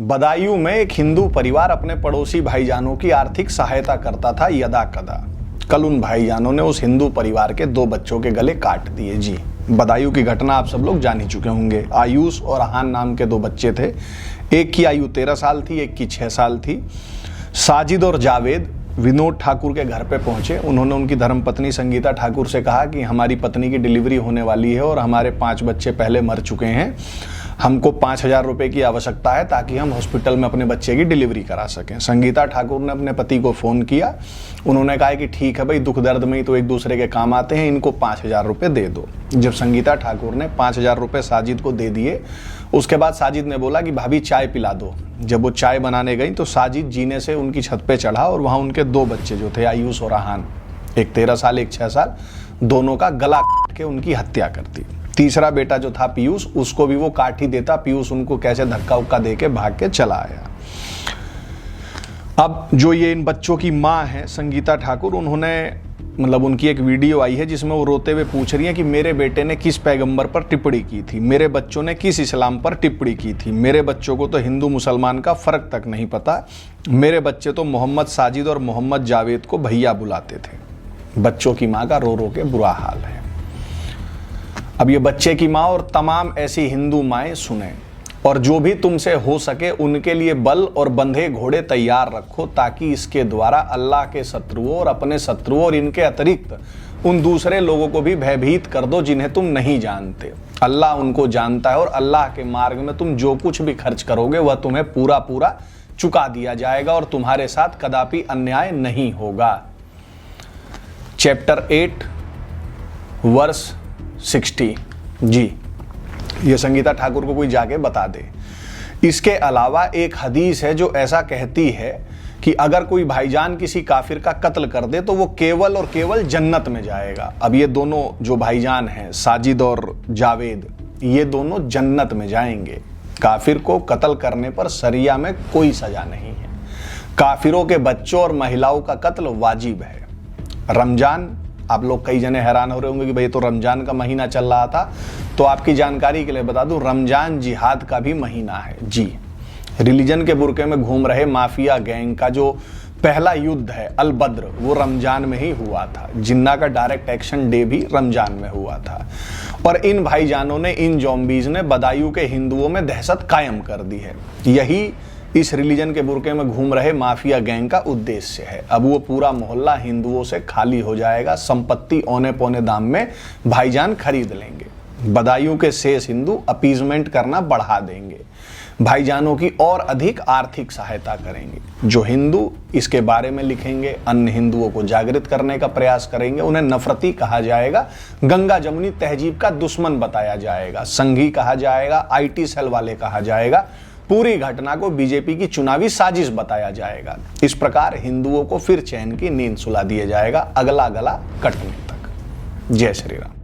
बदायूं में एक हिंदू परिवार अपने पड़ोसी भाईजानों की आर्थिक सहायता करता था यदा कदा। कल उन भाईजानों ने उस हिंदू परिवार के 2 बच्चों के गले काट दिए। जी, बदायूं की घटना आप सब लोग जान ही चुके होंगे। आयुष और आहान नाम के 2 बच्चे थे। एक की आयु 13 साल थी, एक की 6 साल थी। साजिद और जावेद विनोद ठाकुर के घर पे पहुंचे। उन्होंने उनकी धर्मपत्नी संगीता ठाकुर से कहा कि हमारी पत्नी की डिलीवरी होने वाली है और हमारे 5 बच्चे पहले मर चुके हैं। हमको 5,000 रुपए की आवश्यकता है ताकि हम हॉस्पिटल में अपने बच्चे की डिलीवरी करा सकें। संगीता ठाकुर ने अपने पति को फ़ोन किया। उन्होंने कहा कि ठीक है भाई, दुख दर्द में ही तो एक दूसरे के काम आते हैं, इनको 5,000 रुपये दे दो। जब संगीता ठाकुर ने 5,000 रुपये साजिद को दे दिए, उसके बाद साजिद ने बोला कि भाभी चाय पिला दो। जब वो चाय बनाने गई तो साजिद जीने से उनकी छत पे चढ़ा और वहाँ उनके 2 बच्चे जो थे, आयुष और आहान, एक 13 साल एक 6 साल, दोनों का गला काट के उनकी हत्या कर दी। तीसरा बेटा जो था पीयूष, उसको भी वो काट ही देता। पीयूष उनको कैसे धक्का उक्का दे के भाग के चला आया। अब जो ये इन बच्चों की माँ है संगीता ठाकुर, उन्होंने उनकी एक वीडियो आई है जिसमें वो रोते हुए पूछ रही हैं कि मेरे बेटे ने किस पैगंबर पर टिप्पणी की थी, मेरे बच्चों ने किस इस्लाम पर टिप्पणी की थी, मेरे बच्चों को तो हिंदू मुसलमान का फ़र्क तक नहीं पता, मेरे बच्चे तो मोहम्मद साजिद और मोहम्मद जावेद को भैया बुलाते थे। बच्चों की माँ का रो रो के बुरा हाल है। अब ये बच्चे की माँ और तमाम ऐसी हिंदू माएँ सुने, और जो भी तुमसे हो सके उनके लिए बल और बंधे घोड़े तैयार रखो, ताकि इसके द्वारा अल्लाह के शत्रुओं और अपने शत्रुओं और इनके अतिरिक्त उन दूसरे लोगों को भी भयभीत कर दो जिन्हें तुम नहीं जानते। अल्लाह उनको जानता है और अल्लाह के मार्ग में तुम जो कुछ भी खर्च करोगे वह तुम्हें पूरा पूरा चुका दिया जाएगा और तुम्हारे साथ कदापि अन्याय नहीं होगा। Chapter 8 verse 60। जी, ये संगीता ठाकुर को कोई जाके बता दे। इसके अलावा एक हदीस है जो ऐसा कहती है कि अगर कोई भाईजान किसी काफिर का कत्ल कर दे तो वो केवल और केवल जन्नत में जाएगा। अब ये दोनों जो भाईजान हैं, साजिद और जावेद, ये दोनों जन्नत में जाएंगे। काफिर को कत्ल करने पर शरिया में कोई सजा नहीं है। काफिरों के बच्चों और महिलाओं का कत्ल वाजिब है। रमजान, आप लोग कई जने हैरान हो रहे होंगे कि भाई तो रमजान का महीना चल रहा था, तो आपकी जानकारी के लिए बता दूं, रमजान जिहाद का भी महीना है। जी, रिलीजन के बुर्के में घूम रहे माफिया गैंग का जो पहला युद्ध है अल बद्र, वो रमजान में ही हुआ था। जिन्ना का डायरेक्ट एक्शन डे भी रमजान में हुआ था। और इन भाईजानों ने, इन जॉम्बीज ने बदायूं के हिंदुओं में दहशत कायम कर दी है। यही इस रिलीजन के बुर्के में घूम रहे माफिया गैंग का उद्देश्य है। अब वो पूरा मोहल्ला हिंदुओं से खाली हो जाएगा। संपत्ति औने पौने दाम में भाईजान खरीद लेंगे। बदायूं के शेष हिंदू अपीजमेंट करना बढ़ा देंगे, भाईजानों की और अधिक आर्थिक सहायता करेंगे। जो हिंदू इसके बारे में लिखेंगे, अन्य हिंदुओं को जागृत करने का प्रयास करेंगे। उन्हें नफरती कहा जाएगा, गंगा जमुनी तहजीब का दुश्मन बताया जाएगा, संघी कहा जाएगा, IT सेल वाले कहा जाएगा। पूरी घटना को बीजेपी की चुनावी साजिश बताया जाएगा। इस प्रकार हिंदुओं को फिर चैन की नींद सुला दिया जाएगा, अगला गला कटने तक। जय श्री राम।